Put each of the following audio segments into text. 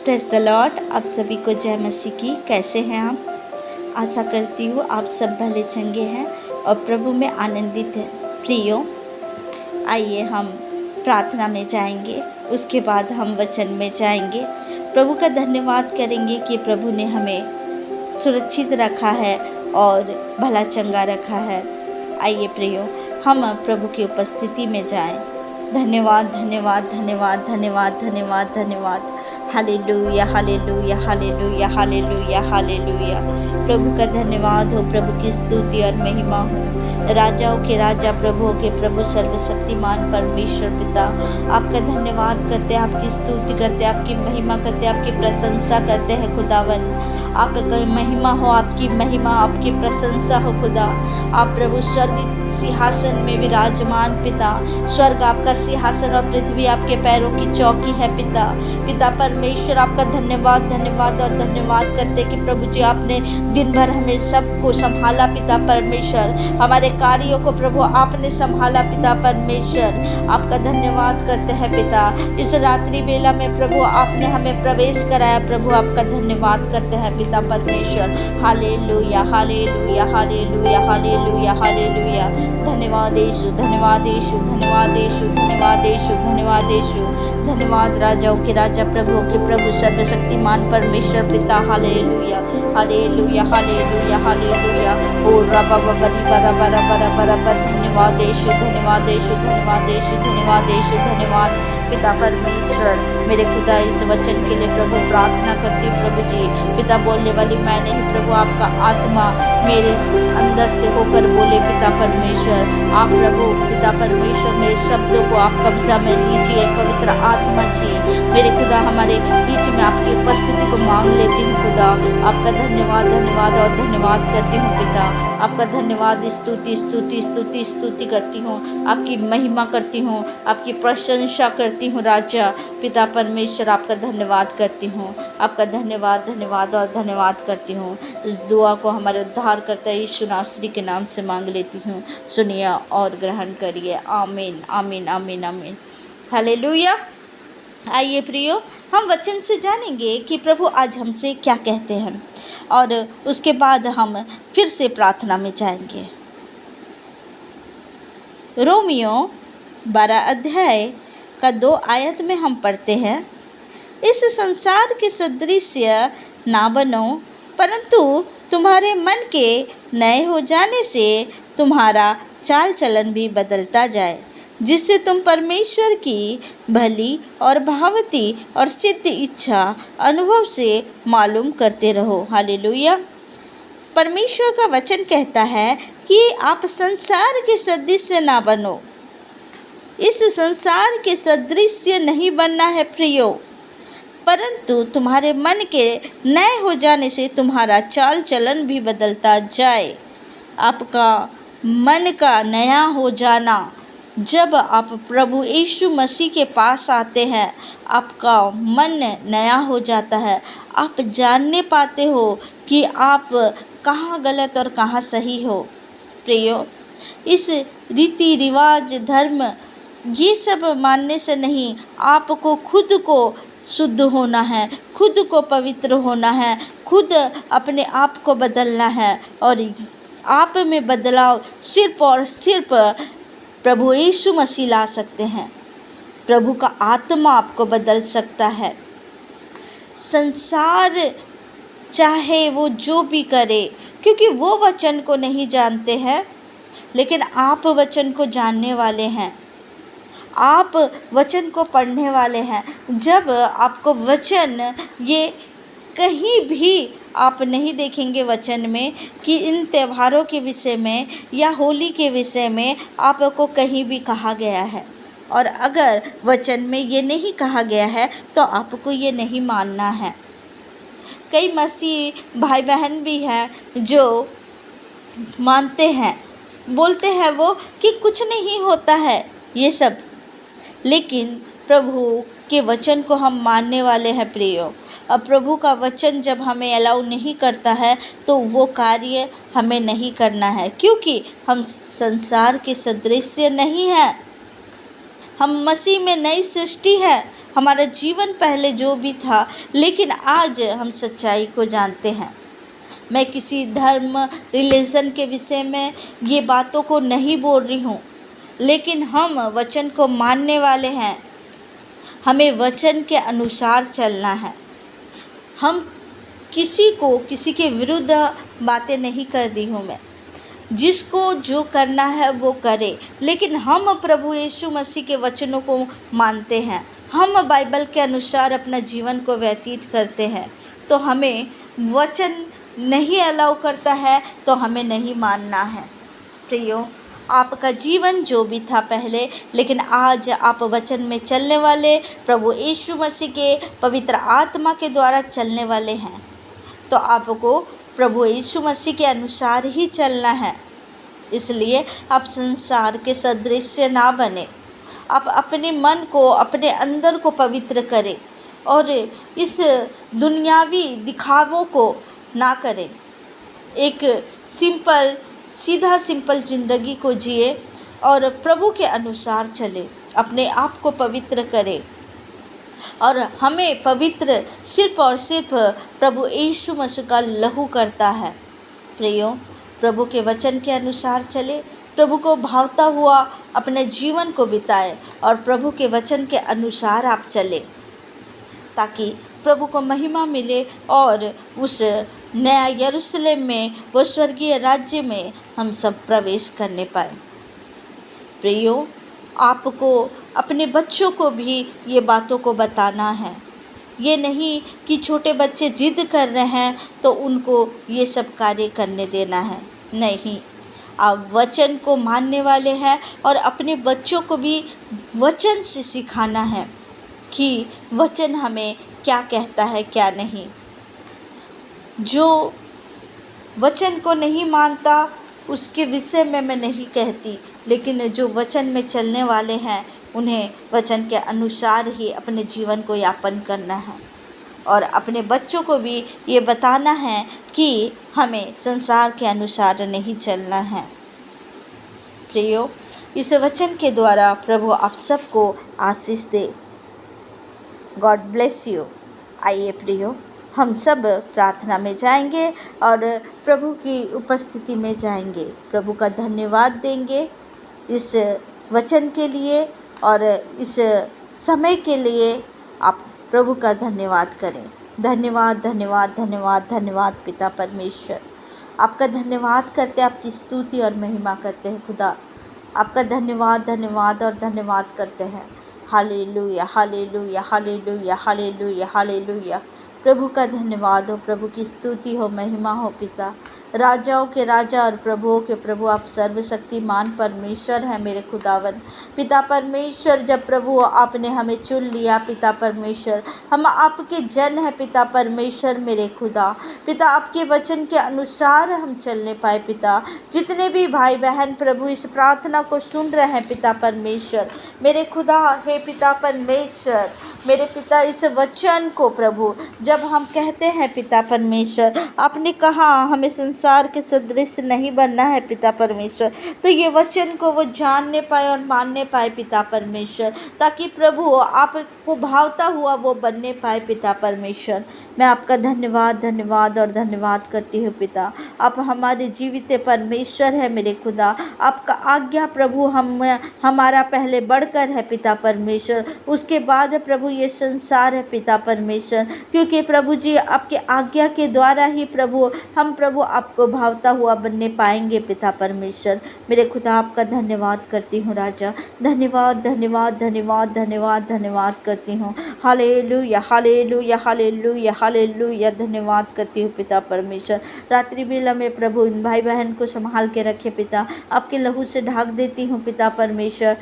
Praise the Lord. आप सभी को जय मसीह की। कैसे हैं आप? आशा करती हूँ आप सब भले चंगे हैं और प्रभु में आनंदित हैं। प्रियो, आइए हम प्रार्थना में जाएंगे, उसके बाद हम वचन में जाएंगे। प्रभु का धन्यवाद करेंगे कि प्रभु ने हमें सुरक्षित रखा है और भला चंगा रखा है। आइए प्रियो, हम प्रभु की उपस्थिति में जाएं। धन्यवाद धन्यवाद धन्यवाद धन्यवाद धन्यवाद धन्यवाद। हालेलुया हालेलुया हालेलुया हालेलुया हालेलुया। प्रभु का धन्यवाद हो, प्रभु की स्तुति और महिमा हो। राजाओं के राजा, प्रभुओं के प्रभु, सर्वशक्तिमान परमेश्वर पिता, आपका धन्यवाद करते हैं, आपकी स्तुति करते हैं, आपकी महिमा करते हैं, आपकी प्रशंसा करते हैं खुदावन। आपका महिमा हो, आपकी महिमा, आपकी प्रशंसा हो खुदा। आप प्रभु स्वर्ग सिंहासन में विराजमान पिता, स्वर्ग आपका सिंहासन और पृथ्वी आपके पैरों की चौकी है पिता। पिता परमेश्वर, आपका धन्यवाद धन्यवाद और धन्यवाद करते कि प्रभु जी आपने दिन भर हमें सबको संभाला पिता परमेश्वर। हमारे कार्यों को प्रभु आपने संभाला पिता परमेश्वर। आपका धन्यवाद करते हैं पिता। इस रात्रि बेला में प्रभु आपने हमें प्रवेश कराया, प्रभु आपका धन्यवाद करते हैं पिता परमेश्वर। हालेलुया हालेलुया हालेलुया हालेलुया हालेलुया। धन्यवाद यीशु, धन्यवाद यीशु, धन्यवाद यीशु, धन्यवाद यीशु, धन्यवाद यीशु। धन्यवाद राजाओं के राजा, प्रभुओं के प्रभु, सर्वशक्तिमान परमेश्वर पिता। हालेलुया हालेलुया हालेलुया हालेलुया। ओ रबा बरी बरा बरा बरा बरा बर। धन्यवाद यीशु, धन्यवाद यीशु, धन्यवाद यीशु, धन्यवाद यीशु, धन्यवाद पिता परमेश्वर। मेरे खुदा इस वचन के लिए प्रभु प्रार्थना करती हूँ प्रभु जी। पिता बोलने वाली मैं नहीं, प्रभु आपका आत्मा मेरे अंदर से होकर बोले पिता परमेश्वर। आप प्रभु पिता परमेश्वर मेरे शब्दों को आप कब्जा में लीजिए पवित्र आत्मा जी। मेरे खुदा हमारे बीच में आपकी उपस्थिति को मांग लेती हूँ खुदा। आपका धन्यवाद धन्यवाद और धन्यवाद करती हूँ पिता। आपका धन्यवाद, स्तुति स्तुति स्तुति स्तुति करती हूँ, आपकी महिमा करती हूँ, आपकी प्रशंसा करती हूँ राजा पिता परमेश्वर। आपका धन्यवाद करती हूँ, आपका धन्यवाद धन्यवाद और धन्यवाद करती हूँ। इस दुआ को हमारे उद्धार करता यीशु नासरी के नाम से मांग लेती हूँ। सुनिए और ग्रहण करिए। आमीन आमीन आमीन आमीन। हालेलुया। आइए प्रियो, हम वचन से जानेंगे कि प्रभु आज हमसे क्या कहते हैं और उसके बाद हम फिर से प्रार्थना में जाएंगे। रोमियो 12 अध्याय का 2 आयत में हम पढ़ते हैं, इस संसार के सदृश्य ना बनो, परंतु तुम्हारे मन के नए हो जाने से तुम्हारा चाल चलन भी बदलता जाए, जिससे तुम परमेश्वर की भली और भावती और सिद्ध इच्छा अनुभव से मालूम करते रहो। हालेलुया। परमेश्वर का वचन कहता है कि आप संसार के सदृश्य ना बनो। इस संसार के सदृश्य नहीं बनना है प्रियो, परंतु तुम्हारे मन के नए हो जाने से तुम्हारा चाल चलन भी बदलता जाए। आपका मन का नया हो जाना, जब आप प्रभु यीशु मसीह के पास आते हैं, आपका मन नया हो जाता है। आप जानने पाते हो कि आप कहाँ गलत और कहाँ सही हो। प्रियो, इस रीति रिवाज धर्म ये सब मानने से नहीं, आपको खुद को शुद्ध होना है, खुद को पवित्र होना है, खुद अपने आप को बदलना है। और आप में बदलाव सिर्फ और सिर्फ प्रभु यीशु मसीह ला सकते हैं। प्रभु का आत्मा आपको बदल सकता है। संसार चाहे वो जो भी करे, क्योंकि वो वचन को नहीं जानते हैं, लेकिन आप वचन को जानने वाले हैं, आप वचन को पढ़ने वाले हैं। जब आपको वचन, ये कहीं भी आप नहीं देखेंगे वचन में कि इन त्योहारों के विषय में या होली के विषय में आपको कहीं भी कहा गया है। और अगर वचन में ये नहीं कहा गया है तो आपको ये नहीं मानना है। कई मसीह भाई बहन भी हैं जो मानते हैं, बोलते हैं वो कि कुछ नहीं होता है ये सब, लेकिन प्रभु के वचन को हम मानने वाले हैं प्रियो। अब प्रभु का वचन जब हमें अलाउ नहीं करता है तो वो कार्य हमें नहीं करना है, क्योंकि हम संसार के सदृश्य नहीं हैं। हम मसीह में नई सृष्टि है। हमारा जीवन पहले जो भी था, लेकिन आज हम सच्चाई को जानते हैं। मैं किसी धर्म, रिलीजन के विषय में ये बातों को नहीं बोल रही हूँ, लेकिन हम वचन को मानने वाले हैं। हमें वचन के अनुसार चलना है। हम किसी के विरुद्ध बातें नहीं कर रही हूँ मैं। जिसको जो करना है वो करे, लेकिन हम प्रभु यीशु मसीह के वचनों को मानते हैं। हम बाइबल के अनुसार अपना जीवन को व्यतीत करते हैं। तो हमें वचन नहीं अलाउ करता है तो हमें नहीं मानना है। प्रियो, आपका जीवन जो भी था पहले, लेकिन आज आप वचन में चलने वाले, प्रभु यीशु मसीह के पवित्र आत्मा के द्वारा चलने वाले हैं। तो आपको प्रभु यीशु मसीह के अनुसार ही चलना है। इसलिए आप संसार के सदृश ना बने। आप अपने मन को, अपने अंदर को पवित्र करें और इस दुनियावी दिखावों को ना करें। एक सिंपल ज़िंदगी को जिए और प्रभु के अनुसार चले। अपने आप को पवित्र करें और हमें पवित्र सिर्फ और सिर्फ प्रभु यीशु मसीह का लहू करता है। प्रियो, प्रभु के वचन के अनुसार चले, प्रभु को भावता हुआ अपने जीवन को बिताए और प्रभु के वचन के अनुसार आप चले, ताकि प्रभु को महिमा मिले और उस नया यरूशलेम में, वो स्वर्गीय राज्य में हम सब प्रवेश करने पाए। प्रियो, आपको अपने बच्चों को भी ये बातों को बताना है। ये नहीं कि छोटे बच्चे जिद कर रहे हैं तो उनको ये सब कार्य करने देना है। नहीं, आप वचन को मानने वाले हैं और अपने बच्चों को भी वचन से सिखाना है कि वचन हमें क्या कहता है, क्या नहीं। जो वचन को नहीं मानता उसके विषय में मैं नहीं कहती, लेकिन जो वचन में चलने वाले हैं उन्हें वचन के अनुसार ही अपने जीवन को यापन करना है और अपने बच्चों को भी ये बताना है कि हमें संसार के अनुसार नहीं चलना है। प्रियो, इस वचन के द्वारा प्रभु आप सबको आशीष दे। God bless you. आइए प्रियो, हम सब प्रार्थना में जाएंगे और प्रभु की उपस्थिति में जाएंगे। प्रभु का धन्यवाद देंगे इस वचन के लिए और इस समय के लिए। आप प्रभु का धन्यवाद करें। धन्यवाद, धन्यवाद, धन्यवाद, धन्यवाद पिता परमेश्वर। आपका धन्यवाद करते, आपकी स्तुति और महिमा करते हैं खुदा। आपका धन्यवाद, धन्यवाद और धन्यवाद करते हैं। हालेलुया, हालेलुया, हालेलुया, हालेलुया, हालेलुया। प्रभु का धन्यवाद हो, प्रभु की स्तुति हो, महिमा हो पिता। राजाओं के राजा और प्रभुओं के प्रभु आप सर्वशक्तिमान परमेश्वर हैं मेरे खुदावन। पिता परमेश्वर, जब प्रभु आपने हमें चुन लिया पिता परमेश्वर, हम आपके जन हैं पिता परमेश्वर मेरे खुदा। पिता, आपके वचन के अनुसार हम चलने पाए पिता। जितने भी भाई बहन प्रभु इस प्रार्थना को सुन रहे हैं पिता परमेश्वर मेरे खुदा, हे पिता परमेश्वर मेरे पिता, इस वचन को प्रभु जब हम कहते हैं पिता परमेश्वर, आपने कहा हमें संसार के सदृश नहीं बनना है पिता परमेश्वर, तो ये वचन को वो जानने पाए और मानने पाए पिता परमेश्वर, ताकि प्रभु आपको भावता हुआ वो बनने पाए पिता परमेश्वर। मैं आपका धन्यवाद, धन्यवाद और धन्यवाद करती हूँ पिता। आप हमारे जीवित परमेश्वर है मेरे खुदा। आपका आज्ञा प्रभु हमारा पहले बढ़कर है पिता परमेश्वर, उसके बाद प्रभु ये संसार है पिता परमेश्वर, क्योंकि प्रभु जी आपके आज्ञा के द्वारा ही प्रभु हम प्रभु आपको भावता हुआ बनने पाएंगे पिता परमेश्वर मेरे खुदा। आपका धन्यवाद करती हूँ राजा। धन्यवाद, धन्यवाद, धन्यवाद, धन्यवाद, धन्यवाद करती हूँ। हालेलुया, हालेलुया, हालेलुया, हालेलुया। धन्यवाद करती हूँ पिता परमेश्वर। रात्रि बेला में प्रभु इन भाई बहन को संभाल के रखे पिता। आपके लहू से ढाक देती हूँ पिता परमेश्वर।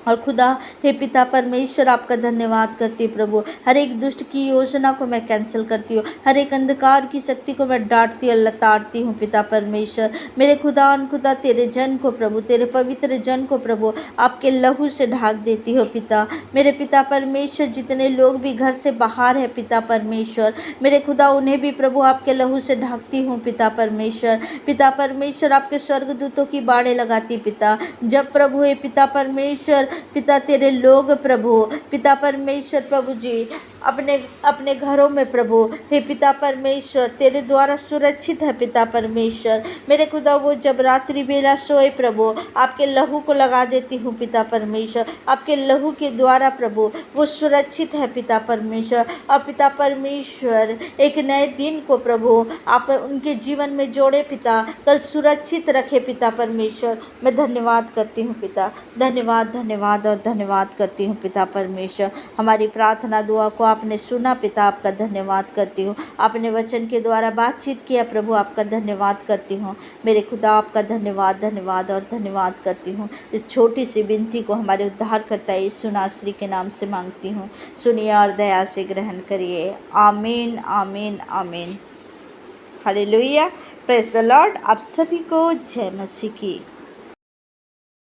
और खुदा हे पिता परमेश्वर, आपका धन्यवाद करती हूँ प्रभु। हर एक दुष्ट की योजना को मैं कैंसिल करती हूँ, हर एक अंधकार की शक्ति को मैं डांटती और लताड़ती हूँ पिता परमेश्वर मेरे खुदा तेरे जन को प्रभु, तेरे पवित्र जन को प्रभु आपके लहू से ढाक देती हो पिता मेरे पिता परमेश्वर। जितने लोग भी घर से बाहर है पिता परमेश्वर मेरे खुदा, उन्हें भी प्रभु आपके लहू से ढाकती हूँ पिता परमेश्वर। पिता परमेश्वर, आपके स्वर्गदूतों की बाड़ें लगाती पिता, जब प्रभु हे पिता परमेश्वर पिता तेरे लोग प्रभु, पिता परमेश्वर प्रभु जी अपने अपने घरों में प्रभु, हे पिता परमेश्वर तेरे द्वारा सुरक्षित है पिता परमेश्वर। मेरे खुदा वो जब रात्रि बेला सोए प्रभु, आपके लहू को लगा देती हूँ पिता परमेश्वर, आपके लहू के द्वारा प्रभु वो सुरक्षित है पिता परमेश्वर। और पिता परमेश्वर एक नए दिन को प्रभु आप उनके जीवन में जोड़े पिता, कल सुरक्षित रखे पिता परमेश्वर। मैं धन्यवाद करती हूँ पिता, धन्यवाद धन्यवाद और धन्यवाद करती हूँ पिता परमेश्वर। हमारी प्रार्थना दुआ को आपने सुना पिता, आपका धन्यवाद करती हूँ। आपने वचन के द्वारा बातचीत किया प्रभु, आपका धन्यवाद करती हूँ। मेरे खुदा आपका धन्यवाद धन्यवाद और धन्यवाद करती हूँ। इस छोटी सी विनती को हमारे उद्धारकर्ता यीशु नासरी के नाम से मांगती हूँ, सुनिए और दया से ग्रहण करिए। आमीन आमीन आमीन। Hallelujah, praise the Lord. आप सभी को जय मसीह की।